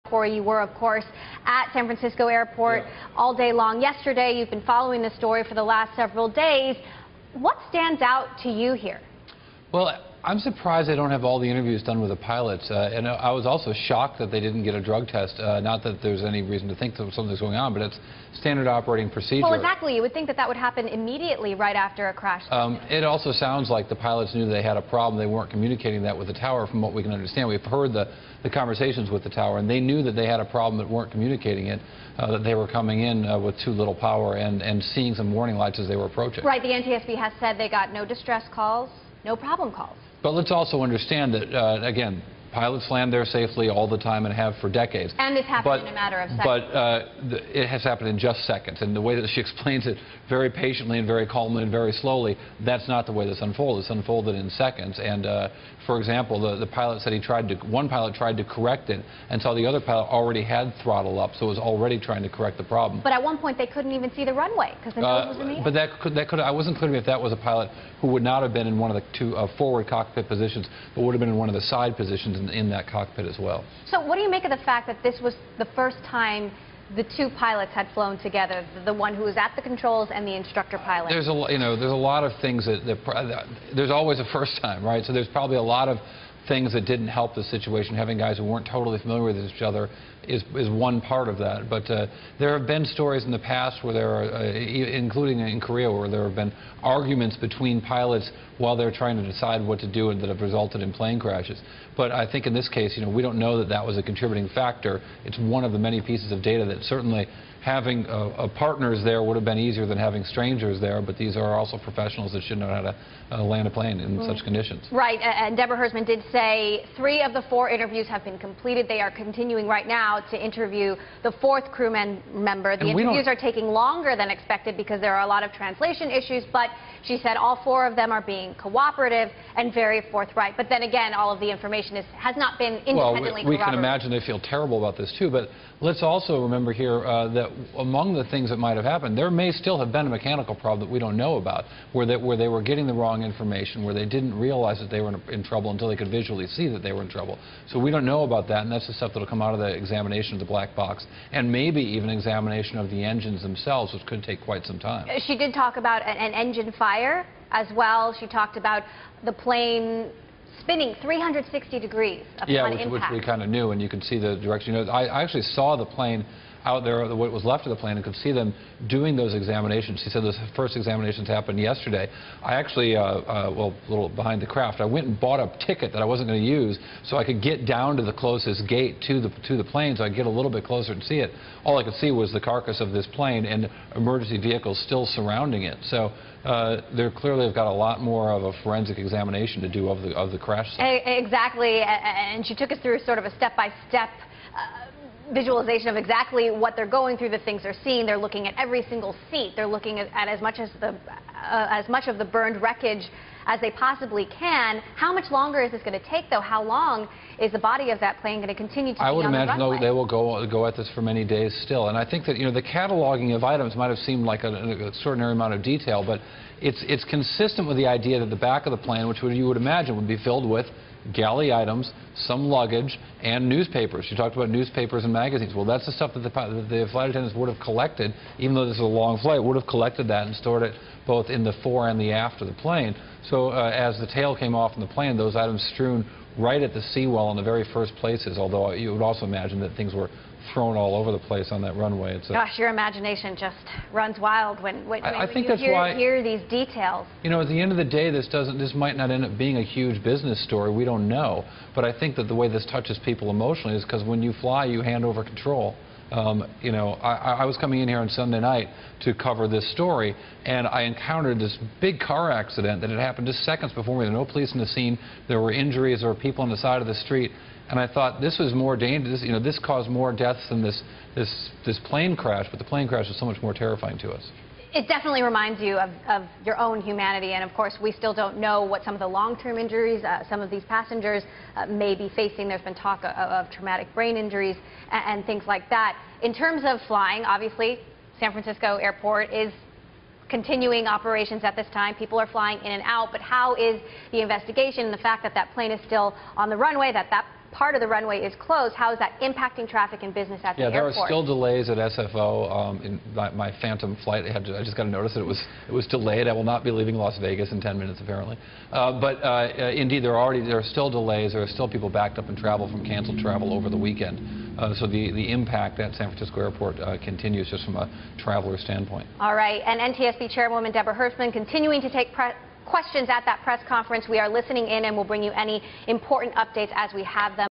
Cory, you were, of course, at San Francisco Airport all day long yesterday. You've been following the story for the last several days. What stands out to you here? Well, I'm surprised they don't have all the interviews done with the pilots. And I was also shocked that they didn't get a drug test. Not that there's any reason to think that something's going on, but it's standard operating procedure. Well, exactly. You would think that that would happen immediately right after a crash. It also sounds like the pilots knew they had a problem. They weren't communicating that with the tower, from what we can understand. We've heard the conversations with the tower, and they knew that they had a problem but weren't communicating it, that they were coming in with too little power and seeing some warning lights as they were approaching. Right. The NTSB has said they got no distress calls, no problem calls. But let's also understand that, again, pilots land there safely all the time and have for decades. And it's happened in a matter of seconds. But it has happened in just seconds. And the way that she explains it very patiently and very calmly and very slowly, that's not the way this unfolded. It's unfolded in seconds. And, for example, the pilot said one pilot tried to correct it and saw the other pilot already had throttle up, so was already trying to correct the problem. But at one point they couldn't even see the runway because the nose was in the air. But that could I wasn't clear to me if that was a pilot who would not have been in one of the two forward cockpit positions, but would have been in one of the side positions in that cockpit as well. So what do you make of the fact that this was the first time the two pilots had flown together, the one who was at the controls and the instructor pilot? There's a lot of things there's always a first time, right? So there's probably a lot of things that didn't help the situation. Having guys who weren't totally familiar with each other is one part of that. But there have been stories in the past where there are, including in Korea, where there have been arguments between pilots while they're trying to decide what to do and that have resulted in plane crashes. But I think in this case, we don't know that that was a contributing factor. It's one of the many pieces of data that certainly having partners there would have been easier than having strangers there, but these are also professionals that should know how to land a plane in such conditions. Right, and Deborah Hersman did say 3 of the 4 interviews have been completed. They are continuing right now to interview the 4th crew member. The interviews are taking longer than expected because there are a lot of translation issues, but she said all 4 of them are being cooperative and very forthright. But then again, all of the information has not been independently corroborated. We can imagine they feel terrible about this too, but let's also remember here that among the things that might have happened, there may still have been a mechanical problem that we don't know about, where they were getting the wrong information, where they didn't realize that they were in trouble until they could visually see that they were in trouble. So we don't know about that, and that's the stuff that will come out of the examination of the black box, and maybe even examination of the engines themselves, which could take quite some time. She did talk about an engine fire as well. She talked about the plane spinning 360 degrees upon impact. Which we kind of knew, and you could see the direction. I actually saw the plane out there, what was left of the plane, and could see them doing those examinations. She said those first examinations happened yesterday. I actually, well, a little behind the craft, I went and bought a ticket that I wasn't going to use so I could get down to the closest gate to the plane so I could get a little bit closer and see it. All I could see was the carcass of this plane and emergency vehicles still surrounding it. So they clearly have got a lot more of a forensic examination to do of the crash site. Exactly, and she took us through sort of a step-by-step visualization of exactly what they're going through, the things they're seeing. They're looking at every single seat. They're looking at as much of the burned wreckage as they possibly can. How much longer is this going to take, though? How long is the body of that plane going to continue to be on the runway? I would imagine they will go at this for many days still. And I think that the cataloging of items might have seemed like an extraordinary amount of detail, but it's consistent with the idea that the back of the plane, which you would imagine would be filled with galley items, some luggage, and newspapers. She talked about newspapers and magazines. Well, that's the stuff that the flight attendants would have collected, even though this is a long flight, would have collected that and stored it both in the fore and the aft of the plane. So as the tail came off in the plane, those items strewn right at the seawall in the very first places, although you would also imagine that things were thrown all over the place on that runway. Gosh, your imagination just runs wild when you hear these details. At the end of the day, this might not end up being a huge business story. We don't know. But I think that the way this touches people emotionally is because when you fly, you hand over control. I was coming in here on Sunday night to cover this story, and I encountered this big car accident that had happened just seconds before me. There were no police in the scene. There were injuries. There were people on the side of the street. And I thought this was more dangerous. This caused more deaths than this plane crash, but the plane crash was so much more terrifying to us. It definitely reminds you of your own humanity, and of course we still don't know what some of the long-term injuries some of these passengers may be facing. There's been talk of traumatic brain injuries and things like that. In terms of flying, obviously San Francisco Airport is continuing operations at this time. People are flying in and out, but how is the investigation and the fact that that plane is still on the runway, that part of the runway is closed. How is that impacting traffic and business at the airport? Yeah, there are still delays at SFO. In my Phantom flight, I just got a notice that it was delayed. I will not be leaving Las Vegas in 10 minutes, apparently. Indeed, there are still delays. There are still people backed up in travel from canceled travel over the weekend. So the impact at San Francisco Airport continues just from a traveler standpoint. All right, and NTSB Chairwoman Deborah Hersman continuing to take questions at that press conference. We are listening in and we'll bring you any important updates as we have them.